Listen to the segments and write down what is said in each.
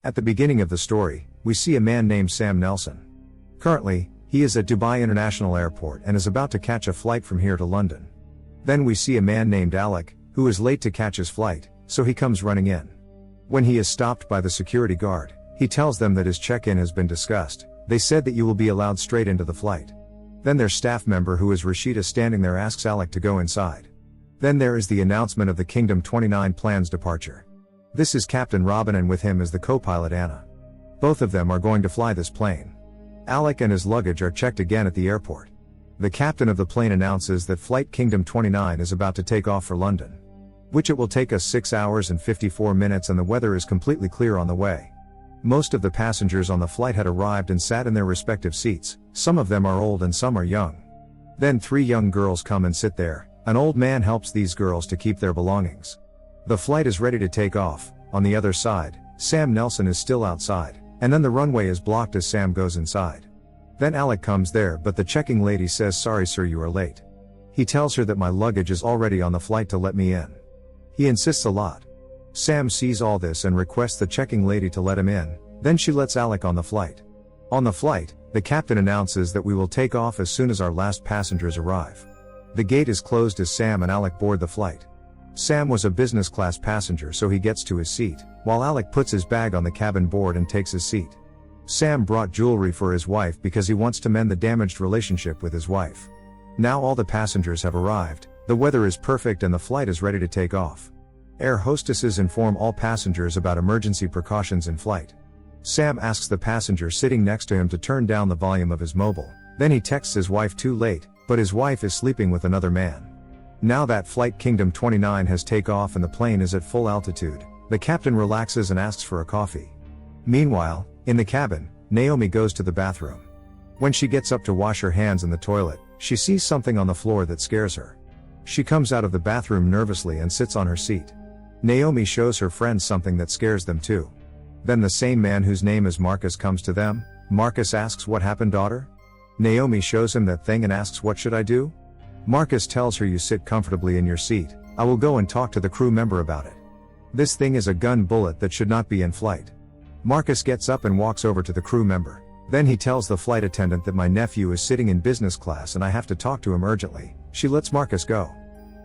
At the beginning of the story, we see a man named Sam Nelson. Currently, he is at Dubai International Airport and is about to catch a flight from here to London. Then we see a man named Alec, who is late to catch his flight, so he comes running in. When he is stopped by the security guard, he tells them that his check-in has been discussed. They said that you will be allowed straight into the flight. Then their staff member, who is Rashida, standing there, asks Alec to go inside. Then there is the announcement of the Kingdom 29 plan's departure. This is Captain Robin, and with him is the co-pilot Anna. Both of them are going to fly this plane. Alec and his luggage are checked again at the airport. The captain of the plane announces that flight Kingdom 29 is about to take off for London. Which it will take us 6 hours and 54 minutes, and the weather is completely clear on the way. Most of the passengers on the flight had arrived and sat in their respective seats. Some of them are old and some are young. Then 3 young girls come and sit there. An old man helps these girls to keep their belongings. The flight is ready to take off. On the other side, Sam Nelson is still outside, and then the runway is blocked as Sam goes inside. Then Alec comes there, but the checking lady says, "Sorry sir, you are late." He tells her that my luggage is already on the flight to let me in. He insists a lot. Sam sees all this and requests the checking lady to let him in. Then she lets Alec on the flight. On the flight, the captain announces that we will take off as soon as our last passengers arrive. The gate is closed as Sam and Alec board the flight. Sam was a business class passenger, so he gets to his seat, while Alec puts his bag on the cabin board and takes his seat. Sam brought jewelry for his wife because he wants to mend the damaged relationship with his wife. Now all the passengers have arrived, the weather is perfect and the flight is ready to take off. Air hostesses inform all passengers about emergency precautions in flight. Sam asks the passenger sitting next to him to turn down the volume of his mobile. Then he texts his wife too late, but his wife is sleeping with another man. Now that flight Kingdom 29 has taken off and the plane is at full altitude, the captain relaxes and asks for a coffee. Meanwhile, in the cabin, Naomi goes to the bathroom. When she gets up to wash her hands in the toilet, she sees something on the floor that scares her. She comes out of the bathroom nervously and sits on her seat. Naomi shows her friends something that scares them too. Then the same man whose name is Marcus comes to them. Marcus asks, "What happened, daughter?" Naomi shows him that thing and asks, "What should I do?" Marcus tells her, "You sit comfortably in your seat. I will go and talk to the crew member about it. This thing is a gun bullet that should not be in flight." Marcus gets up and walks over to the crew member. Then he tells the flight attendant that my nephew is sitting in business class and I have to talk to him urgently. She lets Marcus go.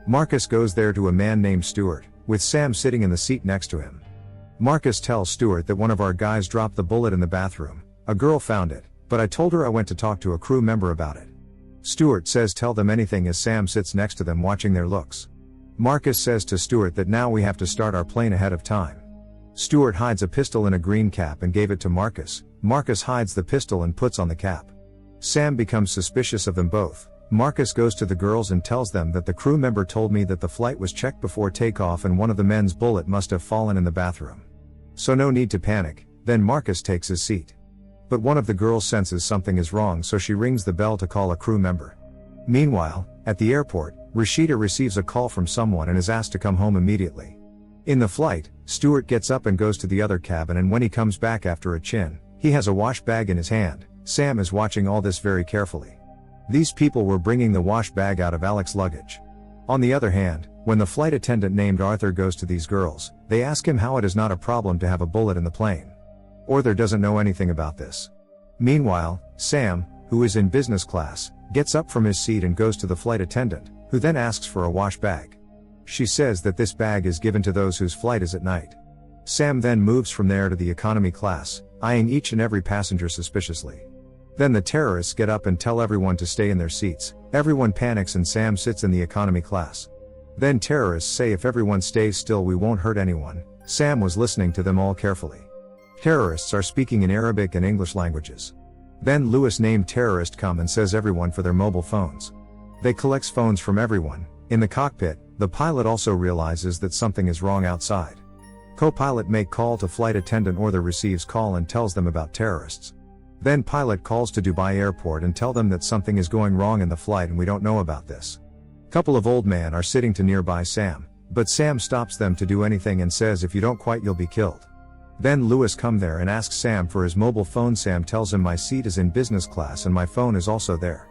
Marcus goes there to a man named Stuart, with Sam sitting in the seat next to him. Marcus tells Stuart that one of our guys dropped the bullet in the bathroom. A girl found it, but I told her I went to talk to a crew member about it. Stuart says tell them anything as Sam sits next to them watching their looks. Marcus says to Stuart that now we have to start our plane ahead of time. Stuart hides a pistol in a green cap and gave it to Marcus. Marcus hides the pistol and puts on the cap. Sam becomes suspicious of them both. Marcus goes to the girls and tells them that the crew member told me that the flight was checked before takeoff and one of the men's bullet must have fallen in the bathroom. So no need to panic. Then Marcus takes his seat. But one of the girls senses something is wrong, so she rings the bell to call a crew member. Meanwhile, at the airport, Rashida receives a call from someone and is asked to come home immediately. In the flight, Stuart gets up and goes to the other cabin, and when he comes back after a chin, he has a wash bag in his hand. Sam is watching all this very carefully. These people were bringing the wash bag out of Alec's luggage. On the other hand, when the flight attendant named Arthur goes to these girls, they ask him how it is not a problem to have a bullet in the plane. Arthur doesn't know anything about this. Meanwhile, Sam, who is in business class, gets up from his seat and goes to the flight attendant, who then asks for a wash bag. She says that this bag is given to those whose flight is at night. Sam then moves from there to the economy class, eyeing each and every passenger suspiciously. Then the terrorists get up and tell everyone to stay in their seats. Everyone panics and Sam sits in the economy class. Then terrorists say if everyone stays still we won't hurt anyone. Sam was listening to them all carefully. Terrorists are speaking in Arabic and English languages. Then Lewis named terrorist come and says everyone for their mobile phones. They collects phones from everyone. In the cockpit, the pilot also realizes that something is wrong outside. Co-pilot make call to flight attendant or receives call and tells them about terrorists. Then pilot calls to Dubai airport and tell them that something is going wrong in the flight and we don't know about this. Couple of old men are sitting to nearby Sam, but Sam stops them to do anything and says if you don't quite you'll be killed. Then Lewis come there and asks Sam for his mobile phone. Sam tells him my seat is in business class and my phone is also there.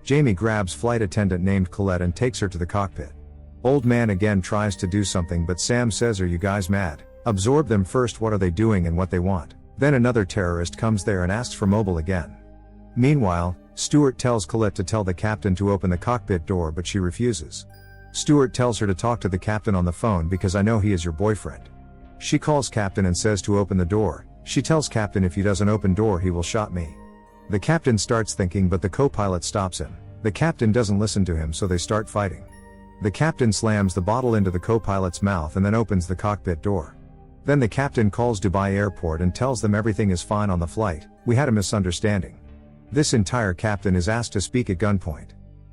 Jamie grabs flight attendant named Colette and takes her to the cockpit. Old man again tries to do something but Sam says are you guys mad? Absorb them first. What are they doing and what they want? Then another terrorist comes there and asks for mobile again. Meanwhile, Stuart tells Colette to tell the captain to open the cockpit door, but she refuses. Stuart tells her to talk to the captain on the phone because I know he is your boyfriend. She calls captain and says to open the door. She tells captain if he doesn't open door he will shot me. The captain starts thinking, but the co-pilot stops him. The captain doesn't listen to him, so they start fighting. The captain slams the bottle into the co-pilot's mouth and then opens the cockpit door. Then the captain calls Dubai Airport and tells them everything is fine on the flight, we had a misunderstanding. This entire captain is asked to speak at gunpoint.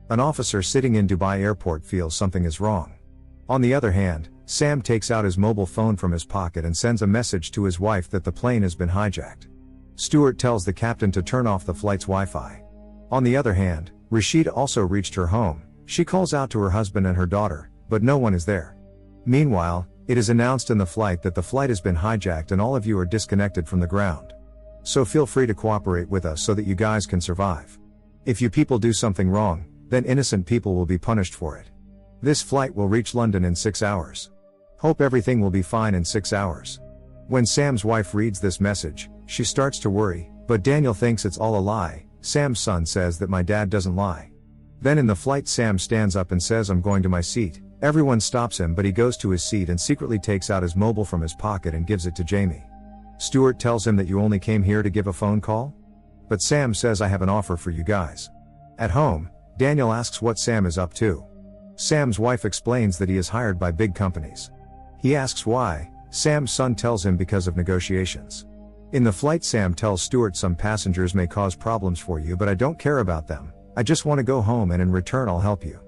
An officer sitting in Dubai Airport feels something is wrong. On the other hand, Sam takes out his mobile phone from his pocket and sends a message to his wife that the plane has been hijacked. Stuart tells the captain to turn off the flight's Wi-Fi. On the other hand, Rashida also reached her home. She calls out to her husband and her daughter, but no one is there. Meanwhile, it is announced in the flight that the flight has been hijacked and all of you are disconnected from the ground. So feel free to cooperate with us so that you guys can survive. If you people do something wrong, then innocent people will be punished for it. This flight will reach London in 6 hours. Hope everything will be fine in 6 hours. When Sam's wife reads this message, she starts to worry, but Daniel thinks it's all a lie. Sam's son says that my dad doesn't lie. Then in the flight Sam stands up and says I'm going to my seat. Everyone stops him, but he goes to his seat and secretly takes out his mobile from his pocket and gives it to Jamie. Stuart tells him that you only came here to give a phone call? But Sam says I have an offer for you guys. At home, Daniel asks what Sam is up to. Sam's wife explains that he is hired by big companies. He asks why. Sam's son tells him because of negotiations. In the flight Sam tells Stuart some passengers may cause problems for you, but I don't care about them. I just want to go home and in return I'll help you.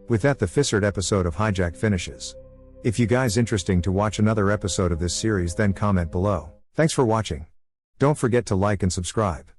With that the Fissard episode of Hijack finishes. If you guys interesting to watch another episode of this series then comment below. Thanks for watching. Don't forget to like and subscribe.